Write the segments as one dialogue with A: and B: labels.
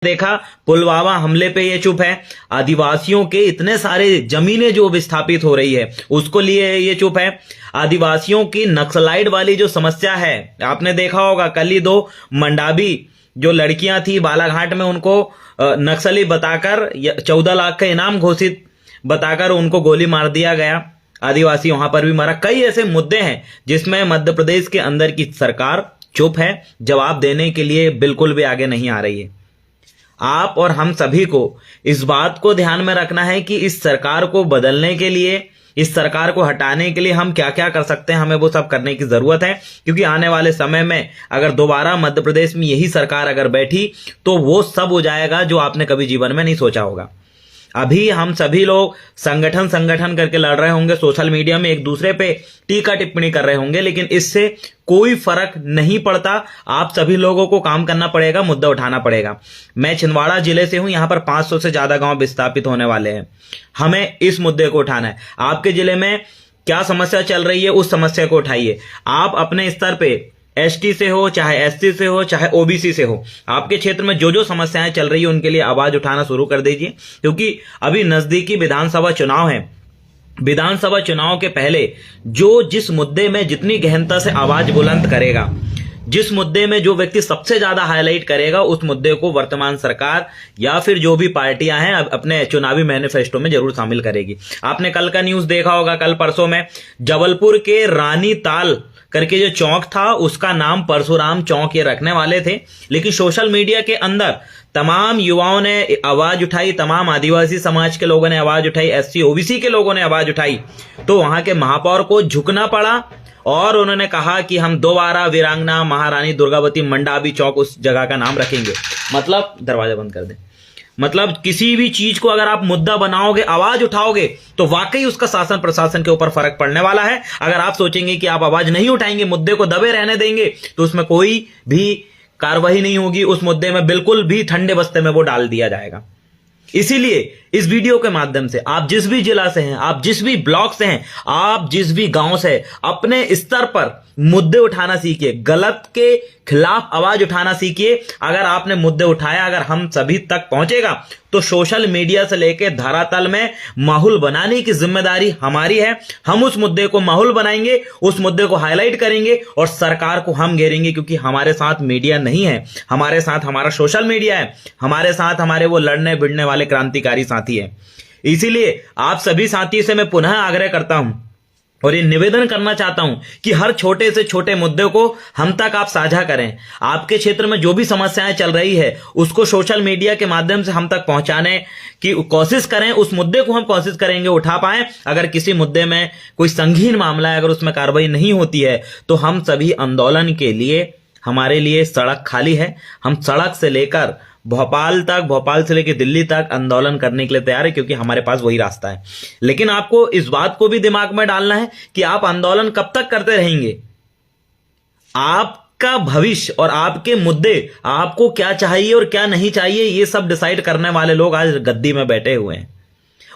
A: देखा पुलवामा हमले पे ये चुप है, आदिवासियों के इतने सारे जमीनें जो विस्थापित हो रही है उसको लिए ये चुप है, आदिवासियों की नक्सलाइट वाली जो समस्या है आपने देखा होगा, कल ही 2 मंडावी जो लड़कियां थी बालाघाट में उनको नक्सली बताकर 14 लाख का इनाम घोषित बताकर उनको गोली मार दिया गया, आदिवासी वहां पर भी मरा। कई ऐसे मुद्दे हैं जिसमें मध्य प्रदेश के अंदर की सरकार चुप है, जवाब देने के लिए बिल्कुल भी आगे नहीं आ रही है। आप और हम सभी को इस बात को ध्यान में रखना है कि इस सरकार को बदलने के लिए, इस सरकार को हटाने के लिए हम क्या क्या कर सकते हैं, हमें वो सब करने की जरूरत है। क्योंकि आने वाले समय में अगर दोबारा मध्य प्रदेश में यही सरकार अगर बैठी तो वो सब हो जाएगा जो आपने कभी जीवन में नहीं सोचा होगा। अभी हम सभी लोग संगठन करके लड़ रहे होंगे, सोशल मीडिया में एक दूसरे पे टीका टिप्पणी कर रहे होंगे, लेकिन इससे कोई फर्क नहीं पड़ता। आप सभी लोगों को काम करना पड़ेगा, मुद्दा उठाना पड़ेगा। मैं छिंदवाड़ा जिले से हूं, यहां पर 500 से ज्यादा गांव विस्थापित होने वाले हैं। हमें इस मुद्दे को उठाना है। आपके जिले में क्या समस्या चल रही है उस समस्या को उठाइए। आप अपने स्तर पे एसटी से हो, चाहे एससी से हो, चाहे ओबीसी से हो, आपके क्षेत्र में जो जो समस्याएं चल रही है उनके लिए आवाज उठाना शुरू कर दीजिए। क्योंकि अभी नजदीकी विधानसभा चुनाव है। विधानसभा चुनाव के पहले जो जिस मुद्दे में जितनी गहनता से आवाज बुलंद करेगा, जिस मुद्दे में जो व्यक्ति सबसे ज्यादा हाईलाइट करेगा, उस मुद्दे को वर्तमान सरकार या फिर जो भी पार्टियां हैं अपने चुनावी मैनिफेस्टो में जरूर शामिल करेगी। आपने कल का न्यूज देखा होगा, कल परसों में जबलपुर के रानी ताल करके जो चौक था उसका नाम परशुराम चौक ये रखने वाले थे, लेकिन सोशल मीडिया के अंदर तमाम युवाओं ने आवाज उठाई, तमाम आदिवासी समाज के लोगों ने आवाज उठाई, एससी ओबीसी के लोगों ने आवाज उठाई, तो वहां के महापौर को झुकना पड़ा और उन्होंने कहा कि हम दोबारा वीरांगना महारानी दुर्गावती मंडावी चौक उस जगह का नाम रखेंगे। मतलब दरवाजा बंद कर दें। मतलब किसी भी चीज को अगर आप मुद्दा बनाओगे, आवाज उठाओगे, तो वाकई उसका शासन प्रशासन के ऊपर फर्क पड़ने वाला है। अगर आप सोचेंगे कि आप आवाज नहीं उठाएंगे, मुद्दे को दबे रहने देंगे, तो उसमें कोई भी कार्रवाई नहीं होगी। उस मुद्दे में बिल्कुल भी ठंडे बस्ते में वो डाल दिया जाएगा। इसीलिए इस वीडियो के माध्यम से आप जिस भी जिला से हैं, आप जिस भी ब्लॉक से हैं, आप जिस भी गांव से, अपने स्तर पर मुद्दे उठाना सीखिए, गलत के खिलाफ आवाज उठाना सीखिए। अगर आपने मुद्दे उठाया, अगर हम सभी तक पहुंचेगा, तो सोशल मीडिया से लेकर धरातल में माहौल बनाने की जिम्मेदारी हमारी है। हम उस मुद्दे को माहौल बनाएंगे, उस मुद्दे को हाईलाइट करेंगे और सरकार को हम घेरेंगे। क्योंकि हमारे साथ मीडिया नहीं है, हमारे साथ हमारा सोशल मीडिया है, हमारे साथ हमारे वो लड़ने भिड़ने वाले क्रांतिकारी साथी है। इसीलिए आप सभी साथी से मैं पुनः आग्रह करता हूं और ये निवेदन करना चाहता हूं कि हर छोटे से छोटे मुद्दे को हम तक आप साझा करें। आपके क्षेत्र में जो भी समस्याएं चल रही है उसको सोशल मीडिया के माध्यम से हम तक पहुंचाने की कोशिश करें। उस मुद्दे को हम कोशिश करेंगे उठा पाएं। अगर किसी मुद्दे में कोई संगीन मामला है, अगर उसमें कार्रवाई नहीं होती है, तो हम सभी आंदोलन के लिए, हमारे लिए सड़क खाली है। हम सड़क से लेकर भोपाल तक, भोपाल से लेकर दिल्ली तक आंदोलन करने के लिए तैयार है, क्योंकि हमारे पास वही रास्ता है। लेकिन आपको इस बात को भी दिमाग में डालना है कि आप आंदोलन कब तक करते रहेंगे। आपका भविष्य और आपके मुद्दे, आपको क्या चाहिए और क्या नहीं चाहिए, ये सब डिसाइड करने वाले लोग आज गद्दी में बैठे हुए हैं।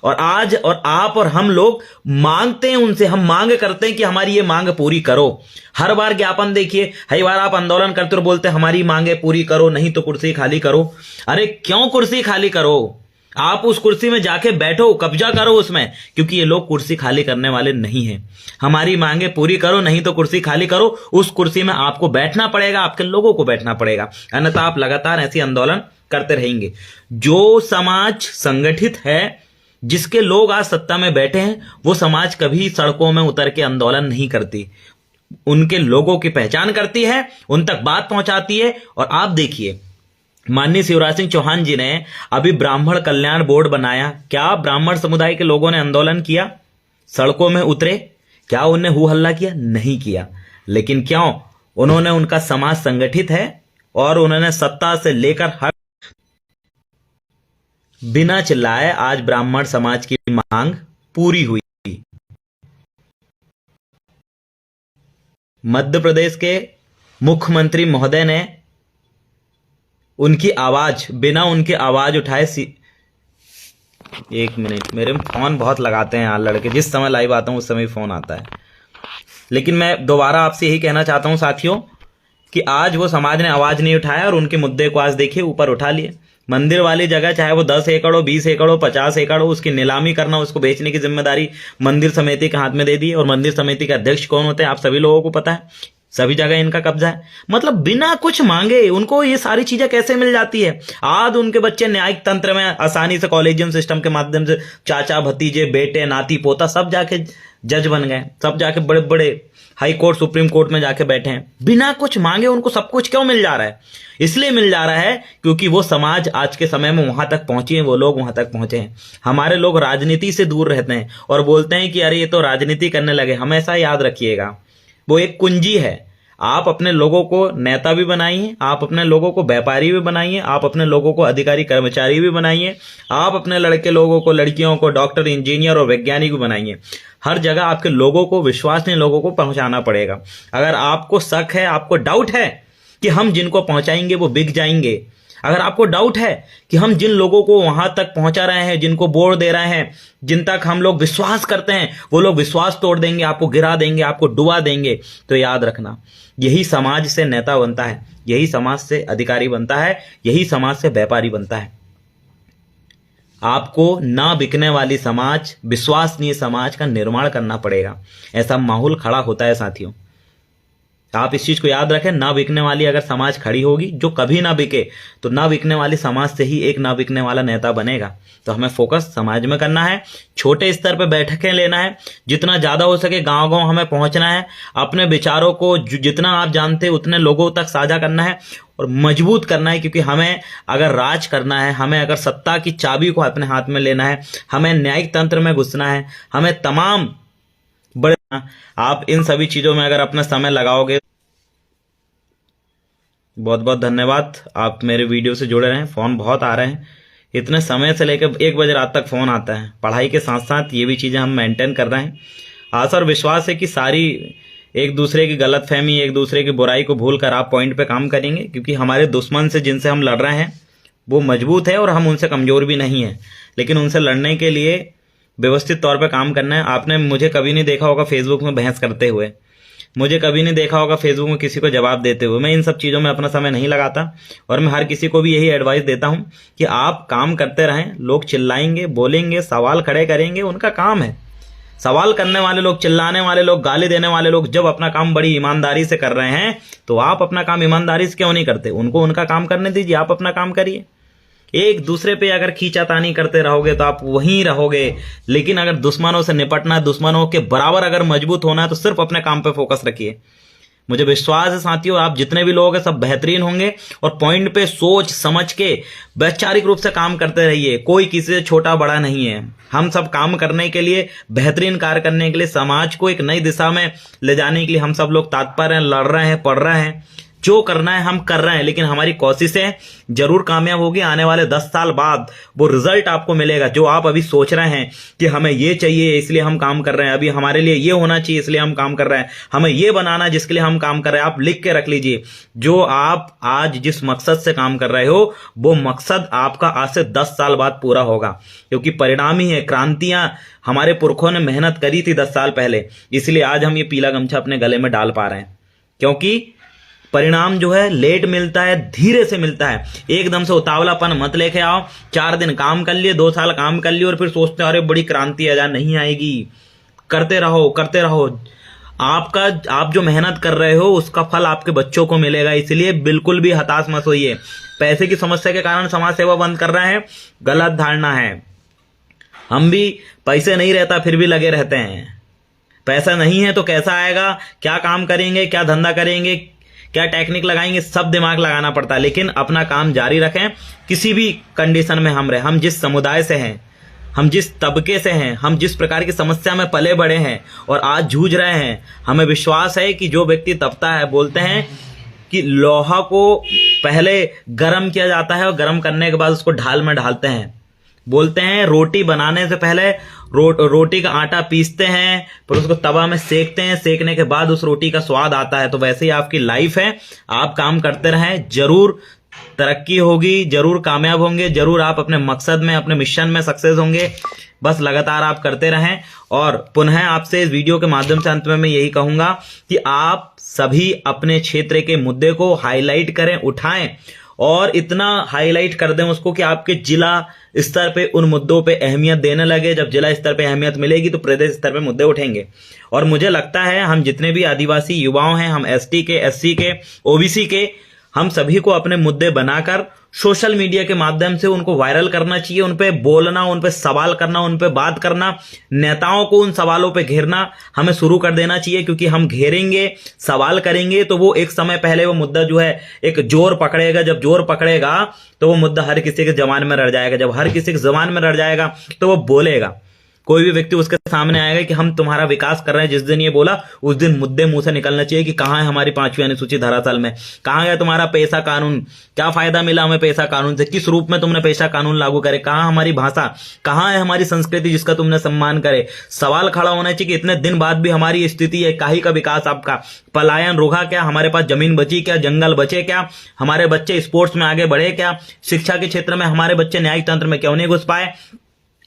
A: और आज और आप और हम लोग मांगते हैं उनसे, हम मांग करते हैं कि हमारी ये मांग पूरी करो। हर बार ज्ञापन देखिए, हर बार आप आंदोलन करते हो बोलते हमारी मांगे पूरी करो, नहीं तो कुर्सी खाली करो। अरे क्यों कुर्सी खाली करो? आप उस कुर्सी में जाके बैठो, कब्जा करो उसमें, क्योंकि ये लोग कुर्सी खाली करने वाले नहीं है। हमारी मांगे पूरी करो, नहीं तो कुर्सी खाली करो। उस कुर्सी में आपको बैठना पड़ेगा, आपके लोगों को बैठना पड़ेगा, अन्यथा आप लगातार ऐसी आंदोलन करते रहेंगे। जो समाज संगठित है, जिसके लोग आज सत्ता में बैठे हैं, वो समाज कभी सड़कों में उतर के आंदोलन नहीं करती। उनके लोगों की पहचान करती है, उन तक बात पहुंचाती है। और आप देखिए, माननीय शिवराज सिंह चौहान जी ने अभी ब्राह्मण कल्याण बोर्ड बनाया। क्या ब्राह्मण समुदाय के लोगों ने आंदोलन किया? सड़कों में उतरे? क्या उन्हें हु हल्ला किया? नहीं किया। लेकिन क्यों? उन्होंने, उनका समाज संगठित है और उन्होंने सत्ता से लेकर हर बिना चिल्लाए आज ब्राह्मण समाज की मांग पूरी हुई। मध्य प्रदेश के मुख्यमंत्री महोदय ने उनकी आवाज, बिना उनकी आवाज उठाए, एक मिनट, मेरे फोन बहुत लगाते हैं यार लड़के, जिस समय लाइव आता हूं उस समय फोन आता है। लेकिन मैं दोबारा आपसे यही कहना चाहता हूं साथियों कि आज वो समाज ने आवाज नहीं उठाया और उनके मुद्दे को आज देखिए ऊपर उठा लिए। मंदिर वाली जगह चाहे वो 10 एकड़ हो, 20 एकड़ हो, 50 एकड़ हो, उसकी नीलामी करना, उसको बेचने की जिम्मेदारी मंदिर समिति के हाथ में दे दी। और मंदिर समिति के अध्यक्ष कौन होते हैं आप सभी लोगों को पता है, सभी जगह इनका कब्जा है। मतलब बिना कुछ मांगे उनको ये सारी चीजें कैसे मिल जाती है। आज उनके बच्चे न्यायिक तंत्र में आसानी से कॉलेजियम सिस्टम के माध्यम से चाचा भतीजे बेटे नाती पोता सब जाके जज बन गए, सब जाके बड़े बड़े हाई कोर्ट सुप्रीम कोर्ट में जाके बैठे हैं। बिना कुछ मांगे उनको सब कुछ क्यों मिल जा रहा है? इसलिए मिल जा रहा है क्योंकि वो समाज आज के समय में वहां तक पहुंची है, वो लोग वहां तक पहुंचे हैं। हमारे लोग राजनीति से दूर रहते हैं और बोलते हैं कि अरे ये तो राजनीति करने लगे। हमेशा याद रखिएगा वो एक कुंजी है। आप अपने लोगों को नेता भी बनाइए, आप अपने लोगों को व्यापारी भी बनाइए, आप अपने लोगों को अधिकारी कर्मचारी भी बनाइए, आप अपने लड़के लोगों को लड़कियों को डॉक्टर इंजीनियर और वैज्ञानिक भी बनाइए। हर जगह आपके लोगों को विश्वसनीय लोगों को पहुंचाना पड़ेगा। अगर आपको शक है, आपको डाउट है कि हम जिनको पहुंचाएंगे वो बिक जाएंगे, अगर आपको डाउट है कि हम जिन लोगों को वहां तक पहुंचा रहे हैं, जिनको वोट दे रहे हैं, जिन तक हम लोग विश्वास करते हैं वो लोग विश्वास तोड़ देंगे, आपको गिरा देंगे, आपको डुबा देंगे, तो याद रखना यही समाज से नेता बनता है, यही समाज से अधिकारी बनता है, यही समाज से व्यापारी बनता है। आपको ना बिकने वाली समाज, विश्वसनीय समाज का निर्माण करना पड़ेगा। ऐसा माहौल खड़ा होता है साथियों, आप इस चीज को याद रखें। ना बिकने वाली अगर समाज खड़ी होगी जो कभी ना बिके, तो ना बिकने वाली समाज से ही एक ना बिकने वाला नेता बनेगा। तो हमें फोकस समाज में करना है, छोटे स्तर पे बैठकें लेना है, जितना ज्यादा हो सके गांव गांव हमें पहुंचना है, अपने विचारों को जितना आप जानते हैं उतने लोगों तक साझा करना है और मजबूत करना है। क्योंकि हमें अगर राज करना है, हमें अगर सत्ता की चाबी को अपने हाथ में लेना है, हमें न्यायिक तंत्र में घुसना है, हमें तमाम बड़े, आप इन सभी चीजों में अगर अपना समय लगाओगे। बहुत बहुत धन्यवाद, आप मेरे वीडियो से जुड़े रहें। फोन बहुत आ रहे हैं, इतने समय से लेकर 1 बजे रात तक फोन आता है। पढ़ाई के साथ साथ ये भी चीजें हम मेंटेन कर रहे हैं। आशा और विश्वास है कि सारी एक दूसरे की गलतफहमी, एक दूसरे की बुराई को भूल कर आप पॉइंट पे काम करेंगे। क्योंकि हमारे दुश्मन से जिनसे हम लड़ रहे हैं वो मजबूत है और हम उनसे कमजोर भी नहीं है, लेकिन उनसे लड़ने के लिए व्यवस्थित तौर पर काम करना है। आपने मुझे कभी नहीं देखा होगा फेसबुक में बहस करते हुए, मुझे कभी नहीं देखा होगा फेसबुक में किसी को जवाब देते हुए। मैं इन सब चीज़ों में अपना समय नहीं लगाता और मैं हर किसी को भी यही एडवाइस देता हूं कि आप काम करते रहें। लोग चिल्लाएंगे, बोलेंगे, सवाल खड़े करेंगे, उनका काम है। सवाल करने वाले लोग, चिल्लाने वाले लोग, गाली देने वाले लोग जब अपना काम बड़ी ईमानदारी से कर रहे हैं तो आप अपना काम ईमानदारी से क्यों नहीं करते? उनको उनका काम करने दीजिए, आप अपना काम करिए। एक दूसरे पे अगर खींचातानी करते रहोगे तो आप वहीं रहोगे। लेकिन अगर दुश्मनों से निपटना है, दुश्मनों के बराबर अगर मजबूत होना है तो सिर्फ अपने काम पे फोकस रखिए। मुझे विश्वास है साथियों, आप जितने भी लोग हैं सब बेहतरीन होंगे और पॉइंट पे सोच समझ के वैचारिक रूप से काम करते रहिए। कोई किसी से छोटा बड़ा नहीं है। हम सब काम करने के लिए, बेहतरीन कार्य करने के लिए, समाज को एक नई दिशा में ले जाने के लिए हम सब लोग तत्पर हैं, लड़ रहे हैं, पढ़ रहे हैं। जो करना है हम कर रहे हैं, लेकिन हमारी कोशिशें जरूर कामयाब होगी। आने वाले 10 साल बाद वो रिजल्ट आपको मिलेगा जो आप अभी सोच रहे हैं कि हमें ये चाहिए इसलिए हम काम कर रहे हैं, अभी हमारे लिए ये होना चाहिए इसलिए हम काम कर रहे हैं, हमें ये बनाना जिसके लिए हम काम कर रहे हैं। आप लिख के रख लीजिए, जो आप आज जिस मकसद से काम कर रहे हो वो मकसद आपका आज से 10 साल बाद पूरा होगा। क्योंकि परिणाम ही है, क्रांतियां हमारे पुरखों ने मेहनत करी थी 10 साल पहले, इसलिए आज हम ये पीला गमछा अपने गले में डाल पा रहे हैं। क्योंकि परिणाम जो है लेट मिलता है, धीरे से मिलता है। एकदम से उतावलापन मत लेके आओ। 4 दिन काम कर लिए, 2 साल काम कर लिए और फिर सोचते हो अरे बड़ी क्रांति आ जा, नहीं आएगी। करते रहो, करते रहो। आप जो मेहनत कर रहे हो उसका फल आपके बच्चों को मिलेगा। इसलिए बिल्कुल भी हताश मत होइए। पैसे की समस्या के कारण समाज सेवा बंद कर रहे हैं, गलत धारणा है। हम भी पैसे नहीं रहता फिर भी लगे रहते हैं। पैसा नहीं है तो कैसा आएगा, क्या काम करेंगे, क्या धंधा करेंगे, क्या टेक्निक लगाएंगे, सब दिमाग लगाना पड़ता है। लेकिन अपना काम जारी रखें, किसी भी कंडीशन में हम रहे। हम जिस समुदाय से हैं, हम जिस तबके से हैं, हम जिस प्रकार की समस्या में पले बड़े हैं और आज जूझ रहे हैं, हमें विश्वास है कि जो व्यक्ति तपता है, बोलते हैं कि लोहा को पहले गर्म किया जाता है और गर्म करने के बाद उसको ढाल में ढालते हैं। बोलते हैं रोटी बनाने से पहले रोटी का आटा पीसते हैं, फिर उसको तवा में सेकते हैं, सेकने के बाद उस रोटी का स्वाद आता है। तो वैसे ही आपकी लाइफ है, आप काम करते रहें, जरूर तरक्की होगी, जरूर कामयाब होंगे, जरूर आप अपने मकसद में, अपने मिशन में सक्सेस होंगे। बस लगातार आप करते रहें। और पुनः आपसे इस वीडियो के माध्यम से अंत में मैं यही कहूंगा कि आप सभी अपने क्षेत्र के मुद्दे को हाईलाइट करें, उठाएं और इतना हाईलाइट कर दें उसको कि आपके जिला स्तर पे उन मुद्दों पे अहमियत देने लगे। जब जिला स्तर पे अहमियत मिलेगी तो प्रदेश स्तर पे मुद्दे उठेंगे। और मुझे लगता है हम जितने भी आदिवासी युवाओं हैं, हम एसटी के, एससी के, ओबीसी के, हम सभी को अपने मुद्दे बनाकर सोशल मीडिया के माध्यम से उनको वायरल करना चाहिए, उन पे बोलना, उन पे सवाल करना, उन पे बात करना, नेताओं को उन सवालों पे घेरना हमें शुरू कर देना चाहिए। क्योंकि हम घेरेंगे, सवाल करेंगे तो वो एक समय पहले वो मुद्दा जो है एक जोर पकड़ेगा। जब जोर पकड़ेगा तो वो मुद्दा हर किसी के जबान में रट जाएगा। जब हर किसी के जबान में रट जाएगा तो वो बोलेगा। कोई भी व्यक्ति उसके सामने आएगा कि हम तुम्हारा विकास कर रहे हैं, जिस दिन ये बोला उस दिन मुद्दे मुंह से निकलना चाहिए कि कहां है हमारी 5वीं अनुसूची धरातल में, कहां है तुम्हारा पेशा कानून, क्या फायदा मिला हमें पेशा कानून से, किस रूप में तुमने पेशा कानून लागू करे, कहां हमारी भाषा, कहां है हमारी संस्कृति जिसका तुमने सम्मान करे। सवाल खड़ा होना चाहिए कि इतने दिन बाद भी हमारी स्थिति है, काहे का विकास आपका, पलायन रोका क्या, हमारे पास जमीन बची क्या, जंगल बचे क्या, हमारे बच्चे स्पोर्ट्स में आगे बढ़े क्या, शिक्षा के क्षेत्र में हमारे बच्चे न्यायिक तंत्र में क्यों नहीं घुस पाए,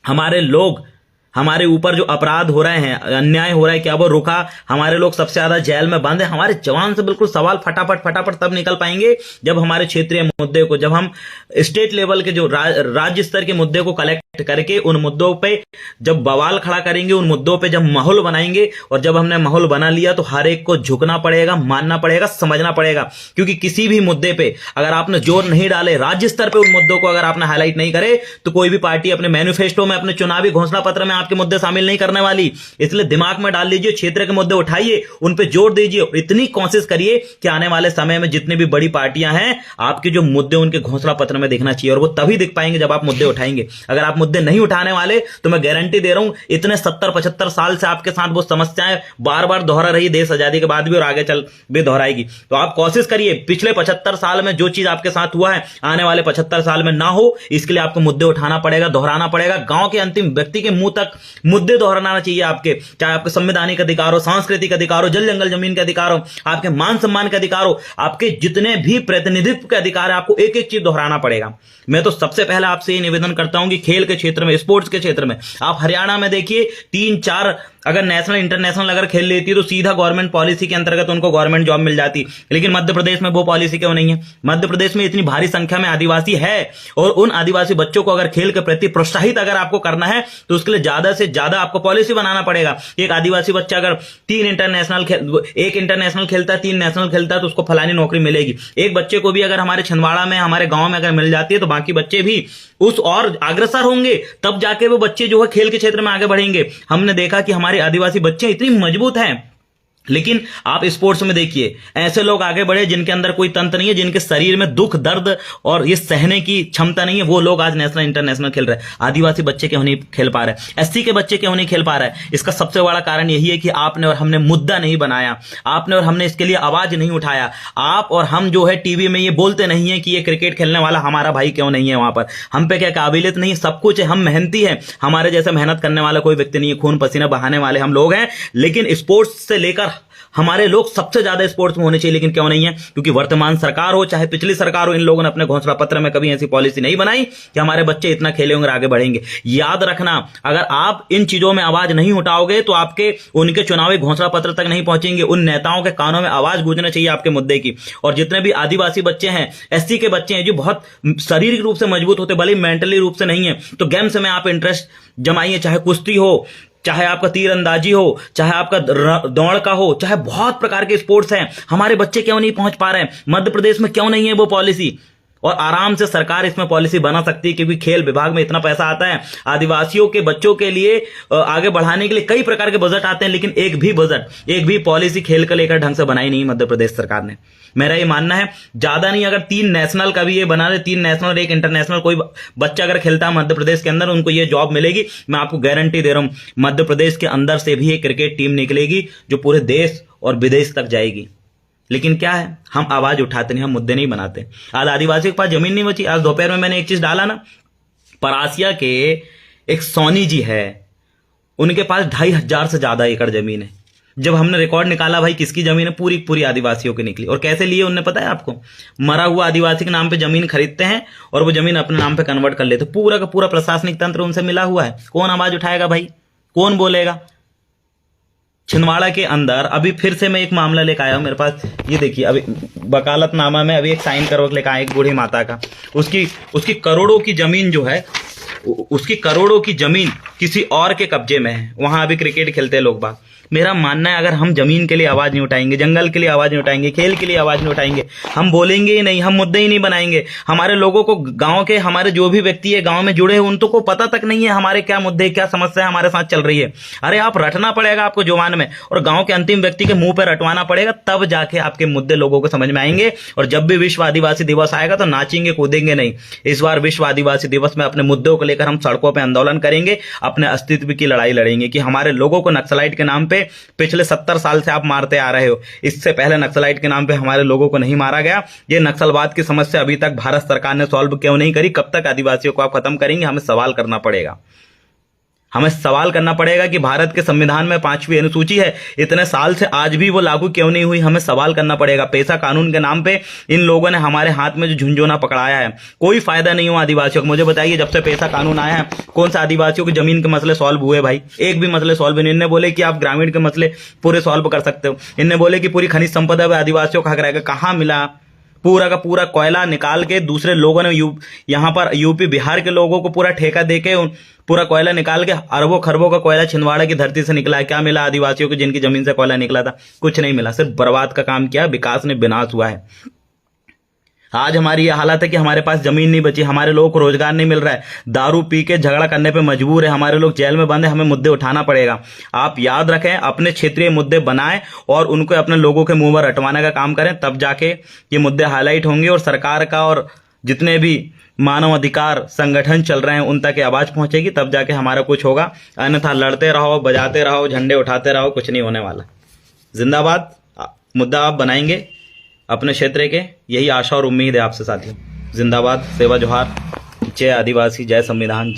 A: हमारे लोग, हमारे ऊपर जो अपराध हो रहे हैं, अन्याय हो रहा है क्या वो रुका, हमारे लोग सबसे ज्यादा जेल में बंद है। हमारे जवान से बिल्कुल सवाल फटाफट फटाफट तब निकल पाएंगे जब हमारे क्षेत्रीय मुद्दे को, जब हम स्टेट लेवल के जो राज्य स्तर के मुद्दे को कलेक्ट करके उन मुद्दों पे जब बवाल खड़ा करेंगे, उन मुद्दों पे जब माहौल बनाएंगे, और जब हमने माहौल बना लिया तो हर एक को झुकना पड़ेगा, मानना पड़ेगा, समझना पड़ेगा। क्योंकि किसी भी मुद्दे पे अगर आपने जोर नहीं डाले, राज्य स्तर पे उन मुद्दों को अगर आपने हाईलाइट नहीं करे, तो कोई भी पार्टी अपने मैनिफेस्टो में, अपने चुनावी घोषणा पत्र में आपके मुद्दे शामिल नहीं करने वाली। इसलिए दिमाग में डाल लीजिए, क्षेत्र के मुद्दे उठाइए, उन पे जोर दीजिए, और इतनी कोशिश करिए कि आने वाले समय में जितनी भी बड़ी पार्टियां हैं, आपके जो मुद्दे उनके घोषणा पत्र में दिखना चाहिए, और वो तभी दिख पाएंगे जब आप मुद्दे उठाएंगे। अगर आप मुद्दे नहीं उठाने वाले तो मैं गारंटी दे रहा हूं इतने 70-75 साल से आपके साथ वो समस्याएं बार बार दोहरा रही, देश आजादी के बाद भी और आगे चल भी दोहराएगी। तो आप कोशिश करिए पिछले 75 साल में जो चीज आपके साथ हुआ है आने वाले 75 साल में ना हो, इसके लिए आपको मुद्दे उठाना पड़ेगा, दोहराना पड़ेगा। गांव के अंतिम व्यक्ति के मुंह तक मुद्दे दोहराना चाहिए आपके, चाहे आपके संवैधानिक अधिकार हो, सांस्कृतिक अधिकार हो, जल जंगल जमीन के अधिकार हो, आपके मान सम्मान के अधिकार हो, आपके जितने भी प्रतिनिधित्व के अधिकार है, आपको एक एक चीज दोहराना पड़ेगा। मैं तो सबसे पहले आपसे ये निवेदन करता हूं कि खेल के क्षेत्र में, स्पोर्ट्स के क्षेत्र में, आप हरियाणा में देखिए 3-4 अगर नेशनल इंटरनेशनल अगर खेल लेती है तो सीधा गवर्नमेंट पॉलिसी के अंतर्गत उनको गवर्नमेंट जॉब मिल जाती। लेकिन मध्य प्रदेश में वो पॉलिसी क्यों नहीं है? मध्य प्रदेश में इतनी भारी संख्या में आदिवासी है, और उन आदिवासी बच्चों को अगर खेल के प्रति प्रोत्साहित अगर आपको करना है तो उसके लिए ज्यादा से ज्यादा आपको पॉलिसी बनाना पड़ेगा। एक आदिवासी बच्चा अगर 3 इंटरनेशनल एक इंटरनेशनल खेलता है, 3 नेशनल खेलता है, तो उसको फलानी नौकरी मिलेगी। एक बच्चे को भी अगर हमारे छिंदवाड़ा में, हमारे गांव में अगर मिल जाती है तो बाकी बच्चे भी उस और अग्रसर होंगे, तब जाके वो बच्चे जो है खेल के क्षेत्र में आगे बढ़ेंगे। हमने देखा कि हमारे आदिवासी बच्चे इतनी मजबूत हैं, लेकिन आप स्पोर्ट्स में देखिए ऐसे लोग आगे बढ़े जिनके अंदर कोई तंत्र नहीं है, जिनके शरीर में दुख दर्द और ये सहने की क्षमता नहीं है, वो लोग आज नेशनल इंटरनेशनल खेल रहे हैं। आदिवासी बच्चे क्यों नहीं खेल पा रहे, एससी के बच्चे क्यों नहीं खेल पा रहे? इसका सबसे बड़ा कारण यही है कि आपने और हमने मुद्दा नहीं बनाया, आपने और हमने इसके लिए आवाज नहीं उठाया। आप और हम जो है टीवी में ये बोलते नहीं है कि ये क्रिकेट खेलने वाला हमारा भाई क्यों नहीं है, वहां पर हम पे क्या काबिलियत नहीं है, सब कुछ है, हम मेहनती हैं, हमारे जैसे मेहनत करने वाला कोई व्यक्ति नहीं है, खून पसीना बहाने वाले हम लोग हैं। लेकिन स्पोर्ट्स से लेकर हमारे लोग सबसे ज्यादा स्पोर्ट्स में होने चाहिए, लेकिन क्यों नहीं है? क्योंकि वर्तमान सरकार हो चाहे पिछली सरकार हो, इन लोगों ने अपने घोषणा पत्र में कभी ऐसी पॉलिसी नहीं बनाई कि हमारे बच्चे इतना खेले होंगे, आगे बढ़ेंगे। याद रखना, अगर आप इन चीजों में आवाज नहीं उठाओगे तो आपके उनके चुनावी घोषणा पत्र तक नहीं पहुंचेंगे। उन नेताओं के कानों में आवाज गूंजना चाहिए आपके मुद्दे की। और जितने भी आदिवासी बच्चे हैं, एससी के बच्चे हैं जो बहुत शारीरिक रूप से मजबूत होते, भले मेंटली रूप से नहीं है, तो गेम्स में आप इंटरेस्ट जमाइए, चाहे कुश्ती हो, चाहे आपका तीरंदाजी हो, चाहे आपका दौड़ का हो, चाहे बहुत प्रकार के स्पोर्ट्स हैं। हमारे बच्चे क्यों नहीं पहुंच पा रहे हैं? मध्य प्रदेश में क्यों नहीं है वो पॉलिसी? और आराम से सरकार इसमें पॉलिसी बना सकती है, क्योंकि खेल विभाग में इतना पैसा आता है। आदिवासियों के बच्चों के लिए आगे बढ़ाने के लिए कई प्रकार के बजट आते हैं, लेकिन एक भी बजट, एक भी पॉलिसी खेल को लेकर ढंग से बनाई नहीं मध्य प्रदेश सरकार ने। मेरा ये मानना है, ज्यादा नहीं, अगर 3 नेशनल का भी ये बना दे, 3 नेशनल और 1 इंटरनेशनल, कोई बच्चा अगर खेलता है मध्य प्रदेश के अंदर, उनको ये जॉब मिलेगी। मैं आपको गारंटी दे रहा हूं, मध्य प्रदेश के अंदर से भी एक क्रिकेट टीम निकलेगी जो पूरे देश और विदेश तक जाएगी। लेकिन क्या है, हम आवाज उठाते नहीं, हम मुद्दे नहीं बनाते। आज आदिवासियों के पास जमीन नहीं बची। आज दोपहर में मैंने एक चीज डाला ना, परासिया के एक सोनी जी है, उनके पास 2500 से ज्यादा एकड़ जमीन है। जब हमने रिकॉर्ड निकाला भाई किसकी जमीन है, पूरी पूरी आदिवासियों की निकली। और कैसे लिए उन्हें पता है आपको? मरा हुआ आदिवासी के नाम पे जमीन खरीदते हैं और वो जमीन अपने नाम पे कन्वर्ट कर लेते। पूरा का पूरा प्रशासनिक तंत्र उनसे मिला हुआ है। कौन आवाज उठाएगा भाई? कौन बोलेगा? छिंदवाड़ा के अंदर अभी फिर से मैं एक मामला लेकर आया हूं मेरे पास। ये देखिए, अभी वकालतनामा में अभी एक साइन करवा लेकर आया एक बूढ़ी माता का। उसकी उसकी करोड़ों की जमीन जो है, उसकी करोड़ों की जमीन किसी और के कब्जे में है। वहां अभी क्रिकेट खेलते हैं लोग बाग। मेरा मानना है, अगर हम जमीन के लिए आवाज नहीं उठाएंगे, जंगल के लिए आवाज नहीं उठाएंगे, खेल के लिए आवाज नहीं उठाएंगे, हम बोलेंगे ही नहीं, हम मुद्दे ही नहीं बनाएंगे, हमारे लोगों को, गांव के हमारे जो भी व्यक्ति है गांव में जुड़े हैं, उनको को पता तक नहीं है हमारे क्या मुद्दे, क्या समस्या हमारे साथ चल रही है। अरे आप रटना पड़ेगा आपको जुबान में, और गांव के अंतिम व्यक्ति के मुंह पर रटवाना पड़ेगा, तब जाके आपके मुद्दे लोगों को समझ में आएंगे। और जब भी विश्व आदिवासी दिवस आएगा तो नाचेंगे कूदेंगे नहीं। इस बार विश्व आदिवासी दिवस में अपने मुद्दों को लेकर हम सड़कों पर आंदोलन करेंगे, अपने अस्तित्व की लड़ाई लड़ेंगे कि हमारे लोगों को नक्सलाइट के नाम पे पिछले 70 साल से आप मारते आ रहे हो। इससे पहले नक्सलाइट के नाम पे हमारे लोगों को नहीं मारा गया। ये नक्सलवाद की समस्या अभी तक भारत सरकार ने सॉल्व क्यों नहीं करी? कब तक आदिवासियों को आप खत्म करेंगे? हमें सवाल करना पड़ेगा। हमें सवाल करना पड़ेगा कि भारत के संविधान में 5वीं अनुसूची है, इतने साल से आज भी वो लागू क्यों नहीं हुई? हमें सवाल करना पड़ेगा। पैसा कानून के नाम पे इन लोगों ने हमारे हाथ में जो झुंझोना पकड़ाया है, कोई फायदा नहीं हुआ आदिवासियों को। मुझे बताइए, जब से पैसा कानून आया है, कौन सा आदिवासियों की जमीन के मसले सॉल्व हुए भाई? एक भी मसले सॉल्व नहीं। इनने बोले कि आप ग्रामीण के मसले पूरे सॉल्व कर सकते हो, इनने बोले कि पूरी खनिज संपदा में आदिवासियों का हक रहेगा। कहां मिला? पूरा का पूरा कोयला निकाल के दूसरे लोगों ने यहाँ पर यूपी बिहार के लोगों को पूरा ठेका देके पूरा कोयला निकाल के अरबों खरबों का कोयला छिंदवाड़ा की धरती से निकला है। क्या मिला आदिवासियों को जिनकी जमीन से कोयला निकला था? कुछ नहीं मिला, सिर्फ बर्बाद का काम किया। विकास ने विनाश हुआ है। आज हमारी यह हालत है कि हमारे पास जमीन नहीं बची, हमारे लोगों को रोजगार नहीं मिल रहा है, दारू पी के झगड़ा करने पे मजबूर है, हमारे लोग जेल में बंद है। हमें मुद्दे उठाना पड़ेगा। आप याद रखें, अपने क्षेत्रीय मुद्दे बनाएं और उनको अपने लोगों के मुंह पर रटवाने का काम करें, तब जाके ये मुद्दे हाईलाइट होंगे और सरकार का और जितने भी मानव अधिकार संगठन चल रहे हैं उन तक आवाज पहुंचेगी, तब जाके हमारा कुछ होगा। अन्यथा लड़ते रहो, बजाते रहो, झंडे उठाते रहो, कुछ नहीं होने वाला। जिंदाबाद। मुद्दा आप बनाएंगे अपने क्षेत्र के, यही आशा और उम्मीद है आपसे साथियों। जिंदाबाद। सेवा जोहार। जय आदिवासी, जय संविधान।